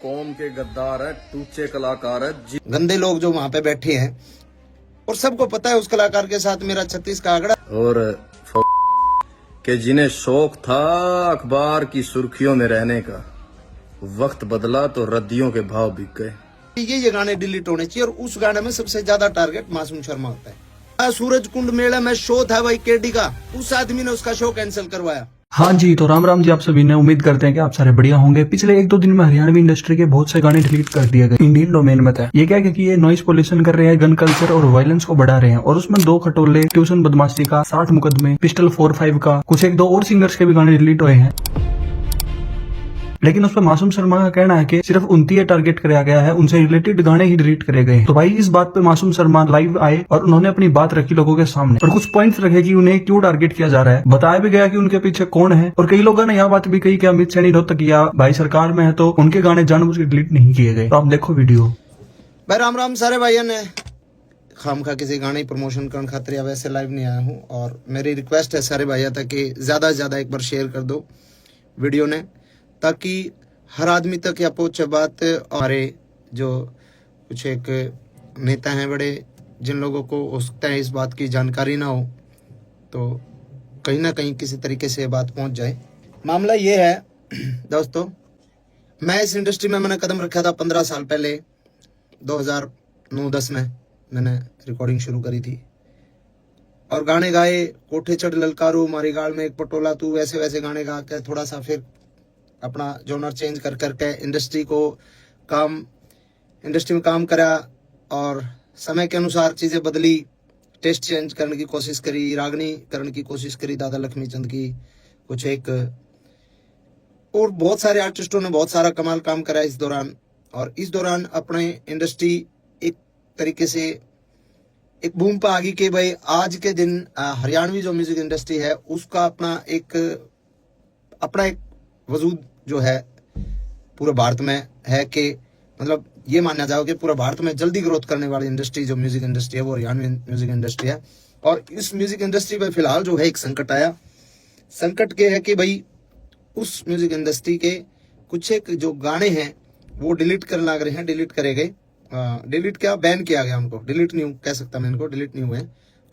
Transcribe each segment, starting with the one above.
कौम के गद्दार है, टूचे कलाकार है। गंदे लोग जो वहाँ पे बैठे हैं और सबको पता है उस कलाकार के साथ मेरा 36 का आंकड़ा और कि जिन्हें शौक था अखबार की सुर्खियों में रहने का, वक्त बदला तो रद्दियों के भाव बिक गए। ये गाने डिलीट होने चाहिए और उस गाने में सबसे ज्यादा टारगेट मासूम शर्मा होता है। सूरज कुंड मेला में शो था भाई केडी का, उस आदमी ने उसका शो कैंसिल करवाया। हाँ जी, तो राम राम जी आप सभी ने। उम्मीद करते हैं कि आप सारे बढ़िया होंगे। पिछले 1-2 दिन में हरियाणवी इंडस्ट्री के बहुत से गाने डिलीट कर दिए गए इंडियन डोमेन में था। ये क्या है, क्योंकि ये नॉइस पोल्यूशन कर रहे हैं, गन कल्चर और वायलेंस को बढ़ा रहे हैं। और उसमें 2 खटोले, ट्यूशन बदमाशी का, 60 मुकदमे, पिस्टल 4-5 का, कुछ 1-2 और सिंगर्स के भी गाने डिलीट हुए हैं। लेकिन उस पर मासूम शर्मा का कहना है कि सिर्फ 29 टारगेट किया गया है, उनसे रिलेटेड गाने ही डिलीट करे गए। तो भाई इस बात पे मासूम शर्मा लाइव आए और उन्होंने अपनी बात रखी लोगों के सामने और कुछ पॉइंट्स रखे कि उन्हें क्यों टारगेट किया जा रहा है। बताया भी गया कि उनके पीछे कौन है। और कई लोगों ने यह बात भी कही कि अमित सैनी रोहतक या भाई सरकार में है तो उनके गाने जानबूझ के डिलीट नहीं किए गए। तो आप देखो वीडियो। भाई राम राम सारे भाइयों ने। खामखा किसी गाने की प्रमोशन करने खातिर या वैसे लाइव नहीं आया हूँ और मेरी रिक्वेस्ट है सारे भाइयों तक कि ज्यादा से ज्यादा एक बार शेयर कर दो वीडियो ने, ताकि हर आदमी तक या पहुंचे बात। हमारे जो कुछ एक नेता हैं बड़े, जिन लोगों को हो सकता है इस बात की जानकारी ना हो, तो कहीं ना कहीं किसी तरीके से बात पहुंच जाए। मामला ये है दोस्तों, मैं इस इंडस्ट्री में मैंने कदम रखा था 15 साल पहले। 2009-10 में मैंने रिकॉर्डिंग शुरू करी थी और गाने गाए। कोठे चढ़ ललकारू, मारी गाल में एक पटोला तू, वैसे वैसे गाने गा के थोड़ा सा फिर अपना जॉनर चेंज कर करके इंडस्ट्री में काम करा और समय के अनुसार चीज़ें बदली। टेस्ट चेंज करने की कोशिश करी, रागनी करने की कोशिश करी दादा लक्ष्मी चंद की, कुछ एक और बहुत सारे आर्टिस्टों ने बहुत सारा कमाल काम करा इस दौरान। और इस दौरान अपने इंडस्ट्री एक तरीके से एक बूम पर आ गई कि भाई आज के दिन हरियाणवी जो म्यूजिक इंडस्ट्री है उसका अपना एक वजूद जो है पूरे भारत में है, कि मतलब ये माना जाओ कि पूरा भारत में जल्दी ग्रोथ करने वाली इंडस्ट्री जो म्यूजिक इंडस्ट्री है वो हरियाणवी म्यूजिक इंडस्ट्री है। और इस म्यूजिक इंडस्ट्री में फिलहाल जो है एक संकट आया। संकट के है कि भाई उस म्यूजिक इंडस्ट्री के कुछ एक जो गाने हैं वो डिलीट करने लग रहे हैं। डिलीट करे गए, डिलीट क्या, बैन किया गया उनको। डिलीट नहीं कह सकता मैं इनको, डिलीट नहीं हुए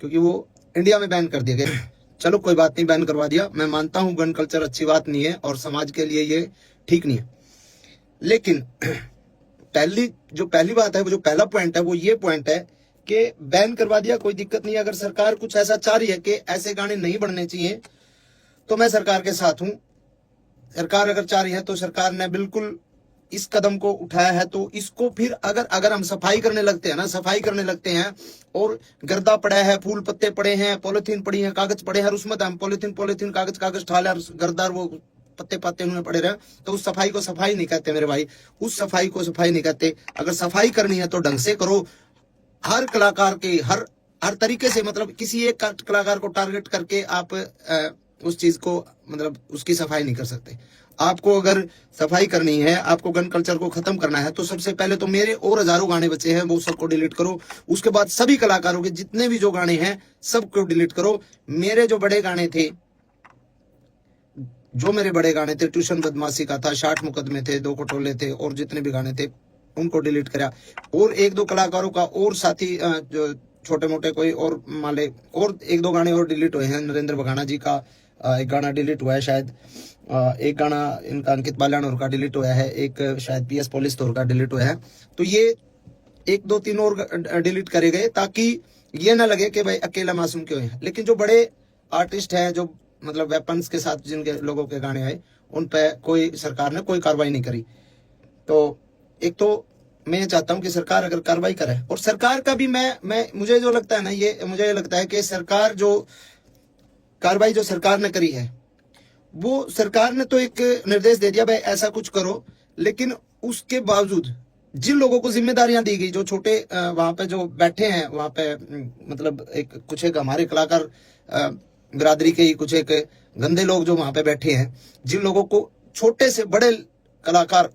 क्योंकि वो इंडिया में बैन कर दिए गए। चलो कोई बात नहीं, बैन करवा दिया। मैं मानता हूं गन कल्चर अच्छी बात नहीं है और समाज के लिए ये ठीक नहीं है। लेकिन पहली बात है, वो जो पहला पॉइंट है वो ये पॉइंट है कि बैन करवा दिया, कोई दिक्कत नहीं है। अगर सरकार कुछ ऐसा चाह रही है कि ऐसे गाने नहीं बनने चाहिए तो मैं सरकार के साथ हूं। सरकार अगर चाह रही है तो सरकार ने बिल्कुल इस कदम को उठाया है। तो इसको फिर अगर हम सफाई करने लगते हैं और गर्दा पड़ा है, फूल पत्ते पड़े हैं, पॉलिथीन पड़ी है, कागज पड़े हैं, उसमें हम पॉलिथीन कागज ठाले और गर्दार वो पत्ते उन्हें पड़े रहे, तो उस सफाई को सफाई नहीं कहते मेरे भाई। उस सफाई को सफाई नहीं कहते। अगर सफाई करनी है तो ढंग से करो। हर कलाकार के हर तरीके से, मतलब किसी एक कलाकार को टारगेट करके आप उस चीज को, मतलब उसकी सफाई नहीं कर सकते। आपको अगर सफाई करनी है, आपको गन कल्चर को खत्म करना है, तो सबसे पहले तो मेरे और हजारों गाने बचे हैं वो सबको डिलीट करो। उसके बाद सभी कलाकारों के जितने भी जो गाने हैं सबको डिलीट करो। मेरे बड़े गाने थे, ट्यूशन बदमाशी का था, 60 मुकदमे थे, 2 खटोले थे और जितने भी गाने थे उनको डिलीट करा। और 1-2 कलाकारों का और साथी जो छोटे मोटे कोई और माले और 1-2 गाने और डिलीट हुए हैं। नरेंद्र बघाना जी का एक गाना डिलीट हुआ है शायद, एक गाना इनका अंकित बाल्यानोर का डिलीट हुआ है, एक शायद PS पुलिस तौर का डिलीट हुआ है। तो ये 1-2-3 और डिलीट करे गए ताकि ये ना लगे कि भाई अकेला मासूम क्यों है। लेकिन जो बड़े आर्टिस्ट हैं, जो मतलब वेपन्स के साथ जिनके लोगों के गाने आए, उन पे कोई सरकार ने कोई कार्रवाई नहीं करी। तो एक तो मैं चाहता हूं कि सरकार अगर कार्रवाई करे, और सरकार का भी मुझे जो लगता है ना, मुझे लगता है कि सरकार जो कार्रवाई जो सरकार ने करी है, वो सरकार ने तो एक निर्देश दे दिया भाई ऐसा कुछ करो, लेकिन उसके बावजूद जिन लोगों को जिम्मेदारियां दी गई, जो छोटे वहां पे जो बैठे हैं वहां पे, मतलब कुछ एक हमारे कलाकार बिरादरी के ही कुछ एक गंदे लोग जो वहां पे बैठे हैं, जिन लोगों को, छोटे से बड़े कलाकार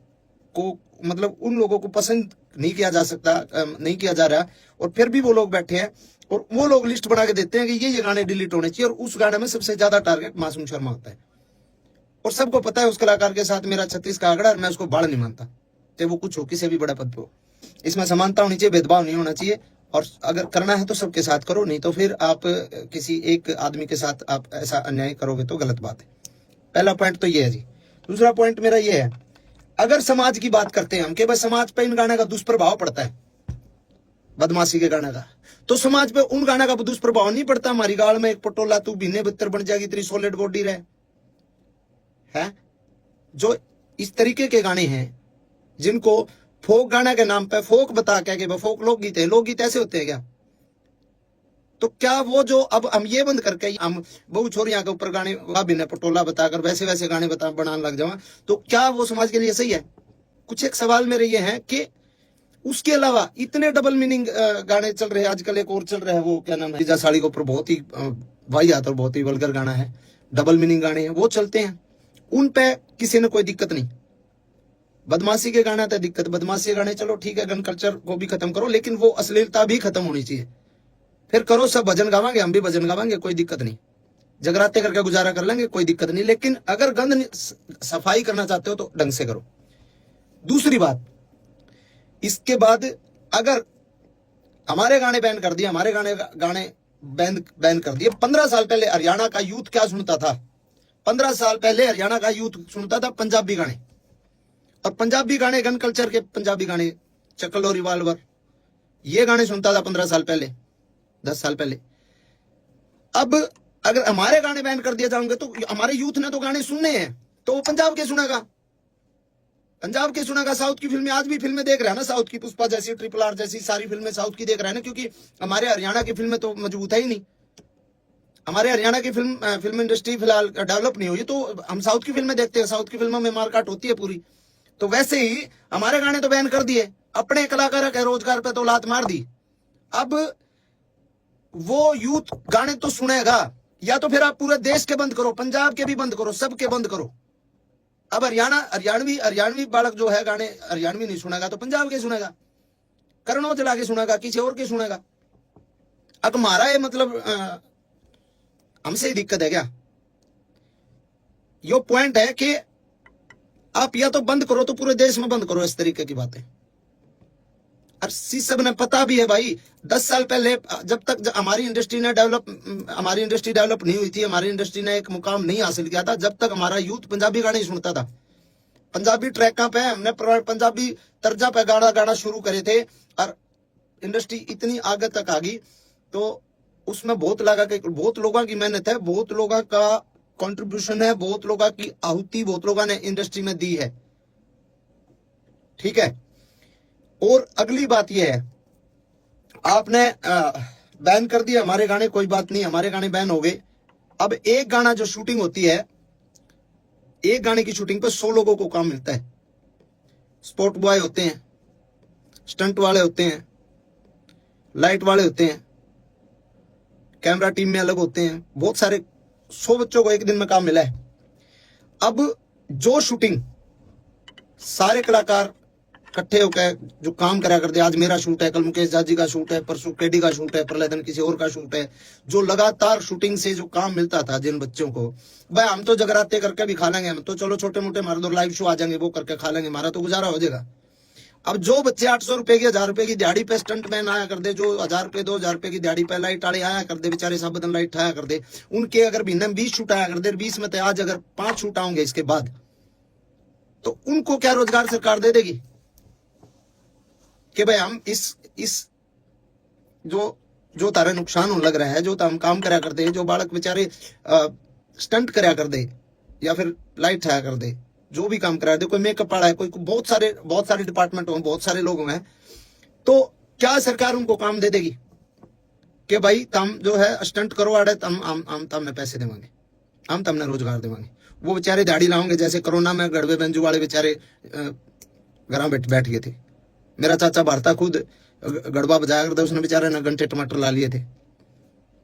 को, मतलब उन लोगों को पसंद नहीं किया जा रहा, और फिर भी वो लोग बैठे हैं और वो लोग लिस्ट बना के देते हैं कि ये गाने डिलीट होने चाहिए। और उस गाने में सबसे ज्यादा टारगेट मासूम शर्मा होता है और सबको पता है उस कलाकार के साथ मेरा 36 का आंकड़ा, मैं उसको बाढ़ नहीं मानता। चाहे वो कुछ हो, किसी भी बड़ा पद पे हो। इसमें समानता होनी चाहिए, भेदभाव नहीं होना चाहिए। और अगर करना है तो सबके साथ करो, नहीं तो फिर आप किसी एक आदमी के साथ आप ऐसा अन्याय करोगे तो गलत बात है। पहला पॉइंट तो ये है जी। दूसरा पॉइंट मेरा ये है, अगर समाज की बात करते हैं हम कि भाई समाज पे इन गाने का दुष्प्रभाव पड़ता है, बदमाशी के गाने का, तो समाज पे उन गाने का दुष्प्रभाव नहीं पड़ता। हमारी गाल में एक पटोला तू बीने बितर बन जाएगी, तेरी सॉलिड बॉडी रहे है। जो इस तरीके के गाने हैं जिनको फोक गाने के नाम पे फोक बता के फोक लोकगीत है, लोकगीत ऐसे होते हैं क्या? तो क्या वो जो अब हम ये बंद करके हम बहु छोरियां के ऊपर गाने बिना पटोला बताकर वैसे वैसे गाने बनाने लग जावा, तो क्या वो समाज के लिए सही है? कुछ एक सवाल मेरे ये है कि उसके अलावा इतने डबल मीनिंग गाने चल रहे हैं आजकल। एक और चल रहा है, वो क्या नाम है, जीजा साड़ी के ऊपर बहुत ही वाहियात और बहुत ही वल्गर गाना है, डबल मीनिंग गाने हैं, वो चलते हैं। उन पे किसी ने कोई दिक्कत नहीं। बदमाशी के गाना तो दिक्कत, बदमाशी के गाने चलो ठीक है, गन कल्चर को भी खत्म करो, लेकिन वो अश्लीलता भी खत्म होनी चाहिए। फिर करो, सब भजन गावांगे, हम भी भजन गावांगे, कोई दिक्कत नहीं, जगराते करके गुजारा कर लेंगे, कोई दिक्कत नहीं। लेकिन अगर गंद सफाई करना चाहते हो तो ढंग से करो। दूसरी बात, इसके बाद अगर हमारे गाने बैन कर दिए, हमारे गाने बैन कर दिए। 15 साल पहले हरियाणा का यूथ क्या सुनता था? 15 साल पहले हरियाणा का यूथ सुनता था पंजाबी गाने, और पंजाबी गाने गन कल्चर के पंजाबी गाने, चक्कल और रिवाल्वर, ये गाने सुनता था 15 साल पहले, 10 साल पहले। अब अगर हमारे गाने बैन कर दिए जाएंगे तो हमारे यूथ ने तो गाने सुनने हैं, तो वो पंजाब के सुनेगा, पंजाब के सुनेगा। साउथ की फिल्में, आज भी फिल्में देख रहा है ना, साउथ की पुष्पा जैसी, RRR जैसी सारी फिल्में साउथ की देख रहा है ना, क्योंकि हमारे हरियाणा की फिल्में तो मजबूत है ही नहीं। हमारे हरियाणा की फिल्म इंडस्ट्री फिलहाल डेवलप नहीं हुई, तो हम साउथ की फिल्में देखते हैं, साउथ की फिल्मों में मारकाट होती है पूरी। तो वैसे ही हमारे गाने तो बैन कर दिए, अपने कलाकारों के रोजगार पे तो लात मार दी। अब वो यूथ गाने तो सुनेगा, या तो फिर आप पूरे देश के बंद करो, पंजाब के भी बंद करो, सबके बंद करो। अब हरियाणवी बालक जो है गाने हरियाणवी नहीं सुनेगा तो पंजाब के सुनेगा, करण औजला के सुनेगा, किसी और के सुनेगा। अब हमारा ये मतलब हमसे ही दिक्कत है क्या? यो पॉइंट है कि आप या तो बंद करो तो पूरे देश में बंद करो इस तरीके की बातें। और सब ने पता भी है भाई, 10 साल पहले जब तक हमारी इंडस्ट्री डेवलप नहीं हुई थी, हमारी इंडस्ट्री ने एक मुकाम नहीं हासिल किया था, जब तक हमारा यूथ पंजाबी गाने ही सुनता था। पंजाबी ट्रैकों पे हमने पंजाबी तर्जा पे गाना शुरू करे थे, और इंडस्ट्री इतनी आगे तक आ गई। तो उसमें बहुत लोगों की मेहनत है, बहुत लोगों का कंट्रीब्यूशन है, बहुत लोगों की आहुति बहुत लोगों ने इंडस्ट्री में दी है, ठीक है। और अगली बात यह है, आपने बैन कर दिया हमारे गाने, कोई बात नहीं, हमारे गाने बैन हो गए। अब एक गाना जो शूटिंग होती है, एक गाने की शूटिंग पे 100 लोगों को काम मिलता है। स्पॉट बॉय होते हैं, स्टंट वाले होते हैं, लाइट वाले होते हैं, कैमरा टीम में अलग होते हैं, बहुत सारे 100 बच्चों को एक दिन में काम मिला है। अब जो शूटिंग सारे कलाकार इकट्ठे होकर जो काम करा करते, आज मेरा शूट है, कल मुकेश जाजी का शूट है, परसों केडी का शूट है, प्रलयदन किसी और का शूट है, जो लगातार शूटिंग से जो काम मिलता था जिन बच्चों को, भाई हम तो जगराते करके भी खा लेंगे, हम तो चलो छोटे मोटे हमारे दो लाइव शो आ जाएंगे, वो करके खा लेंगे, हमारा तो गुजारा हो जाएगा। अब जो बच्चे 800 रुपए की 1000 रुपए की दिहाड़ी पे स्टंट मैन आया कर दे, जो 1000 रुपए 2000 रुपए की दिहाड़ी पे लाइट वाले आया कर दे, बेचारे सब बदन लाइट आया कर दे, उनके अगर महीने में 20 शूट आया कर दे, 20 में तो आज अगर 5 शूट आएंगे इसके बाद, तो उनको क्या रोजगार सरकार दे देगी कि भाई हम इस जो तारे नुकसान होने लग रहा है, जो हम काम करा करते हैं, जो बालक बेचारे स्टंट करा कर दे या फिर लाइट आया कर दे, जो भी काम करा दे, कोई मेकअप वाला है, कोई बहुत सारे डिपार्टमेंट हों, बहुत सारे लोग हैं, तो क्या सरकार उनको काम दे देगी कि भाई तुम जो है स्टंट करो आड़े, हम तमने पैसे देवांगे, हम तमने रोजगार देवांगे। वो बेचारे दाढ़ी लाओगे, जैसे कोरोना में गड़वे बेंजू वाले बेचारे घर बैठ गए थे। मेरा चाचा भारता खुद गड़बा बजाया करता, उसने बेचारे ने घंटे टमाटर ला लिए थे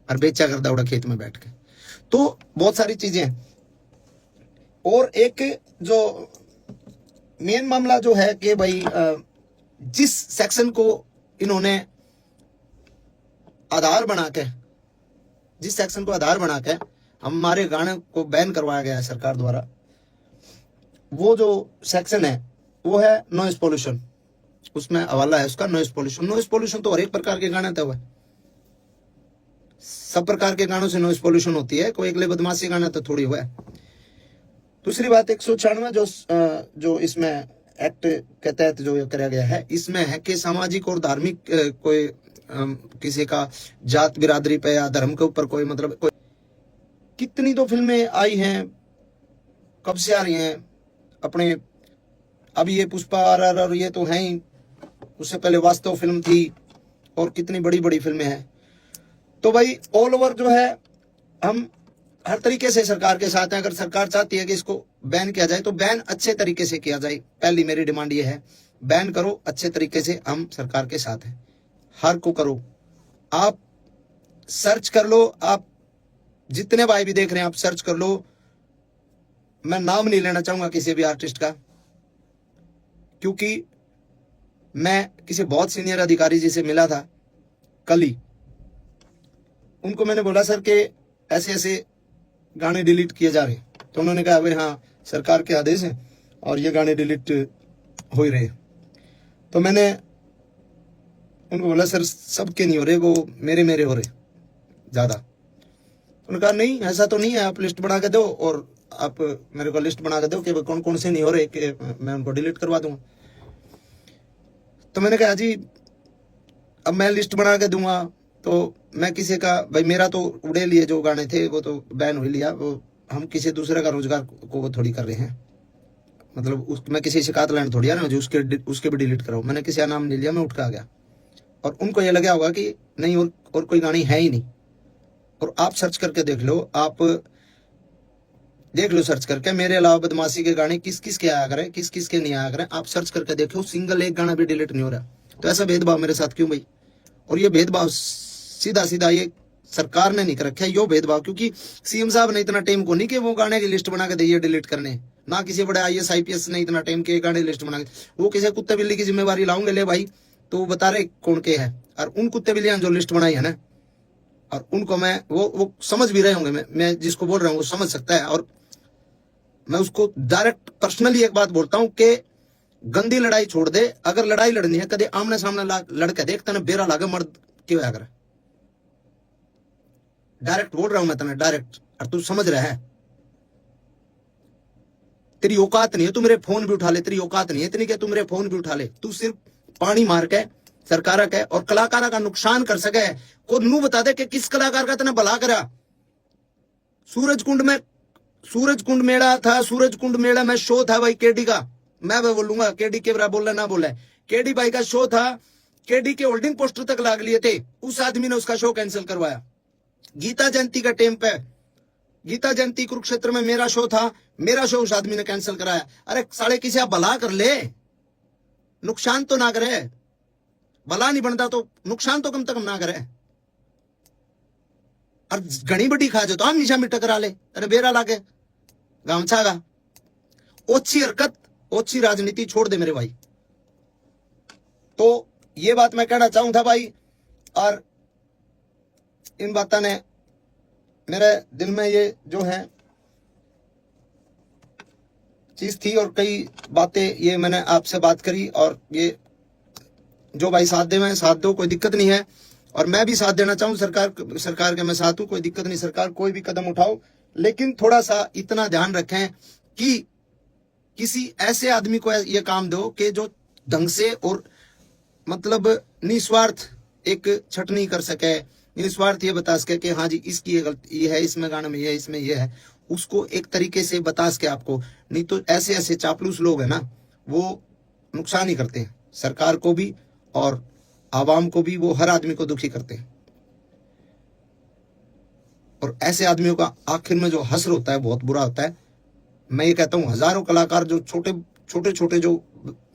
और बेचा करता उड़ा खेत में बैठ के। तो बहुत सारी चीजें हैं। और एक जो मेन मामला जो है कि भाई जिस सेक्शन को इन्होंने आधार बना के हमारे गाने को बैन करवाया गया है सरकार द्वारा, वो जो सेक्शन है वो है नॉइज पोल्यूशन, उसमें हवाला है उसका नॉइज पोल्यूशन। नॉइज पोल्यूशन तो हर एक प्रकार के गाने थे, हुए सब प्रकार के गानों से नॉइज पोल्यूशन होती है, कोई अगले बदमाशी गाना तो थोड़ी हुआ है। दूसरी बात 196 जो इसमें एक्ट के तहत जो कराया गया है, इसमें है कि सामाजिक और धार्मिक कोई किसी का जात बिरादरी पे या धर्म के ऊपर कोई मतलब कोई, कितनी तो फिल्में आई हैं, कब से आ रही हैं अपने, अभी ये पुष्पा RR और ये तो है ही, उससे पहले वास्तव फिल्म थी और कितनी बड़ी बड़ी फिल्में हैं। तो भाई ऑल ओवर जो है हम हर तरीके से सरकार के साथ हैं। अगर सरकार चाहती है कि इसको बैन किया जाए तो बैन अच्छे तरीके से किया जाए, पहली मेरी डिमांड ये है, बैन करो अच्छे तरीके से, हम सरकार के साथ हैं। हर को करो, आप सर्च कर लो, आप जितने भाई भी देख रहे हैं आप सर्च कर लो, मैं नाम नहीं लेना चाहूंगा किसी भी आर्टिस्ट का, क्योंकि मैं किसी बहुत सीनियर अधिकारी जी से मिला था कल ही, उनको मैंने बोला सर के ऐसे ऐसे गाने डिलीट किए जा रहे हैं, तो उन्होंने कहा भाई हाँ सरकार के आदेश हैं और ये गाने डिलीट हो ही रहे। तो मैंने उनको बोला सर सबके नहीं हो रहे, वो मेरे हो रहे ज्यादा। उन्होंने कहा नहीं ऐसा तो नहीं है, आप लिस्ट बना के दो और आप मेरे को लिस्ट बना के दो कि कौन कौन से नहीं हो रहे, कि मैं उनको डिलीट करवा दूंगा। तो मैंने कहा जी अब मैं लिस्ट बना के दूंगा तो मैं किसी का, भाई मेरा तो उड़े लिए जो गाने थे वो तो बैन हो लिया, वो हम किसी दूसरे का रोजगार को वो थोड़ी कर रहे हैं, मतलब मैं किसी शिकायत लाइन थोड़ी है ना जो उसके भी डिलीट कराऊं। मैंने किसी का नाम नहीं लिया, मैं उठ के आ गया और उनको ये लगा होगा कि नहीं और कोई गाने है ही नहीं। और आप सर्च करके देख लो, आप देख लो सर्च करके, मेरे अलावा बदमाशी के गाने किस किस के आया करें, किस किस के नहीं आया करें, आप सर्च करके देखो, सिंगल एक गाना भी डिलीट नहीं हो रहा। तो ऐसा भेदभाव मेरे साथ क्यों भाई? और ये भेदभाव सीधा सीधा ये सरकार ने नहीं कर रखा है, यो भेदभाव, क्योंकि सीएम साहब ने इतना टाइम को नहीं कि वो गाने की लिस्ट बना के दिए डिलीट करने, ना किसी बड़े IAS IPS ने इतना टाइम के गाने लिस्ट बना के, वो किसी कुत्ते बिल्ली की जिम्मेवारी लाऊंगे ले भाई, तो वो बता रहे कौन के है। और उन कुत्ते बिल्लियां जो लिस्ट बनाई है ना, और उनको मैं वो समझ भी रहे होंगे, मैं जिसको बोल रहा हूँ वो समझ सकता है। और मैं उसको डायरेक्ट पर्सनली एक बात बोलता हूँ कि गंदी लड़ाई छोड़ दे, अगर लड़ाई लड़नी है कदे आमने सामने लड़के देख, तने बेरा लागे मर्द क्यों होया करे, डायरेक्ट बोल रहा हूं मैं तने डायरेक्ट, और तू समझ रहा है। तेरी औकात नहीं है तू मेरे फोन भी उठा ले, तेरी औकात नहीं है इतनी कि तू मेरे फोन भी उठा ले, तू सिर्फ पानी मार के सरकार का और कलाकारा का नुकसान कर सके, खुद नू बता दे कि किस कलाकार का तने भला करा। सूरजकुंड मेला था, सूरजकुंड मेला में शो था भाई केडी का, मैं बोलूंगा केडी के बराबर बोलना ना बोले, केडी भाई का शो था, केडी के होल्डिंग पोस्टर तक लाग लिए थे, उस आदमी ने उसका शो कैंसिल करवाया। गीता जयंती का टाइम पे, गीता जयंती कुरुक्षेत्र में मेरा शो था, मेरा शो उस आदमी ने कैंसिल कराया। अरे साले किसी आप भला कर ले, नुकसान तो ना करे, भला नहीं बनता तो नुकसान तो कम से कम ना करे। और घनी बड़ी खा जो तो हम निशा में टकरा ले, अरे बेरा लागे गामछा गा, ओछी हरकत ओछी राजनीति छोड़ दे मेरे भाई। तो ये बात मैं कहना चाहूं था भाई, और इन बातों ने मेरे दिल में ये जो है चीज थी, और कई बातें ये मैंने आपसे बात करी, और ये जो भाई साथ दे मैं साथ दो, कोई दिक्कत नहीं है। और मैं भी साथ देना चाहूं, सरकार के मैं साथ हूं, कोई दिक्कत नहीं, सरकार कोई भी कदम उठाओ, लेकिन थोड़ा सा इतना ध्यान रखें कि किसी ऐसे आदमी को ये काम दो कि जो ढंग से और मतलब निस्वार्थ एक छटनी कर सके, निस्वार्थ ये बता सके कि हाँ जी इसकी ये गलती ये है, इसमें गाने में ये है, इसमें ये है, उसको एक तरीके से बता सके आपको। नहीं तो ऐसे ऐसे चापलूस लोग हैं ना, वो नुकसान ही करते हैं सरकार को भी और आवाम को भी, वो हर आदमी को दुखी करते हैं। और ऐसे आदमियों का आखिर में जो हश्र होता है बहुत बुरा होता है। मैं ये कहता हूँ हजारों कलाकार जो छोटे छोटे जो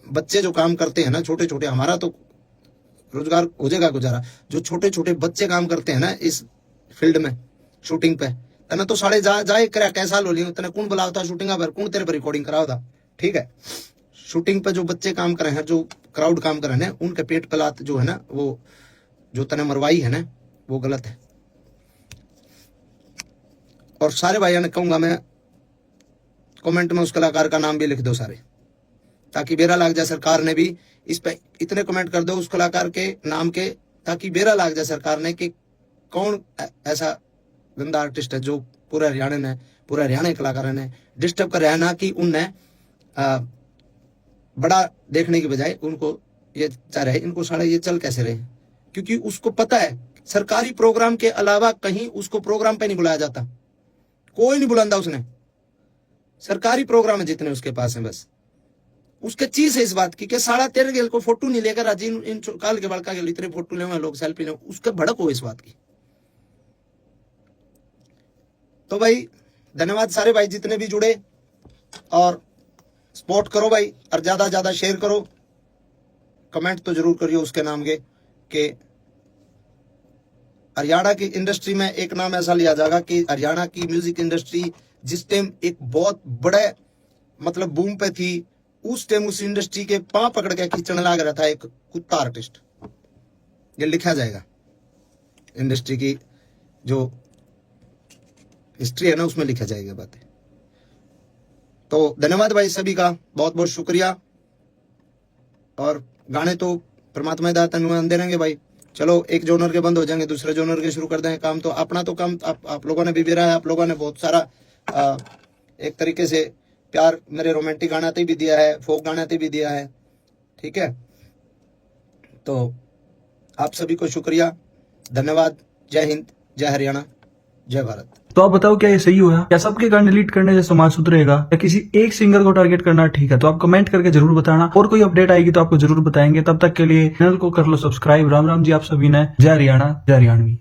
बच्चे जो काम करते हैं ना, छोटे छोटे, हमारा तो रोजगार हो जाएगा गुजारा, जो छोटे छोटे बच्चे काम करते हैं ना इस फील्ड में शूटिंग पे, तना तो साढ़े जाए करा कैसा लो लियो, तना कौन बुलावता शूटिंग पर, कौन तेरे पर रिकॉर्डिंग करावता, ठीक है। शूटिंग पे जो बच्चे काम कर रहे हैं, जो क्राउड काम कर रहे हैं, उनके पेट पलात जो है ना, वो जो तने मरवाई है ना, वो गलत है। और सारे भाइयों ने कहूंगा मैं, कमेंट में उस कलाकार का नाम भी लिख दो सारे, ताकि बेरा लाग जाए सरकार ने भी इस पे इतने कमेंट कर दो उस कलाकार के नाम के, ताकि बेरा लाग जाए सरकार ने कि कौन ऐसा गंदा आर्टिस्ट है जो पूरे हरियाणा कलाकारों ने डिस्टर्ब कर रहा है, ना कि उनने बड़ा देखने की बजाय उनको ये चाह रहे इनको साढ़े ये चल कैसे रहे, क्योंकि उसको पता है सरकारी प्रोग्राम के अलावा कहीं उसको प्रोग्राम पे नहीं बुलाया जाता, कोई नहीं बुलांदा उसने, सरकारी प्रोग्राम है जितने उसके पास है, बस उसके चीज है इस बात की कि साड़ा तेरे गेल को फोटो नहीं लेकर आज इन काल के बड़का के इतने फोटो ले लोग सेल्फी ले, उसके भड़क हो इस बात की। तो भाई धन्यवाद सारे भाई जितने भी जुड़े, और सपोर्ट करो भाई, और ज्यादा शेयर करो, कमेंट तो जरूर करियो उसके नाम के कि हरियाणा की इंडस्ट्री में एक नाम ऐसा लिया जाएगा कि हरियाणा की म्यूजिक इंडस्ट्री जिस टाइम एक बहुत बड़े मतलब बूम पे थी, उस टाइम उस इंडस्ट्री के पांव पकड़ के खींचने लग रहा था एक कुत्ता आर्टिस्ट। ये लिखा जाएगा, इंडस्ट्री की जो हिस्ट्री है ना उसमें लिखा जाएगा बातें। तो धन्यवाद भाई सभी का, बहुत बहुत शुक्रिया। और गाने तो परमात्मा दाता आंदे रहेंगे भाई। चलो एक जोनर के बंद हो जाएंगे, दूसरे जोनर के शुरू कर देंगे काम। तो अपना तो काम आप लोगों ने भी बिरा है, आप लोगों ने बहुत सारा एक तरीके से प्यार मेरे रोमांटिक गाना भी दिया है, फोक गाना भी दिया है, ठीक है। तो आप सभी को शुक्रिया, धन्यवाद। जय हिंद, जय हरियाणा, जय भारत। तो आप बताओ क्या ये सही हुआ? क्या सबके गाने डिलीट करने से समाज सुधरेगा, या किसी एक सिंगर को टारगेट करना ठीक है? तो आप कमेंट करके जरूर बताना, और कोई अपडेट आएगी तो आपको जरूर बताएंगे। तब तक के लिए चैनल को कर लो सब्सक्राइब। राम राम जी आप सभी ने। जय हरियाणा, जय हरियाणवी।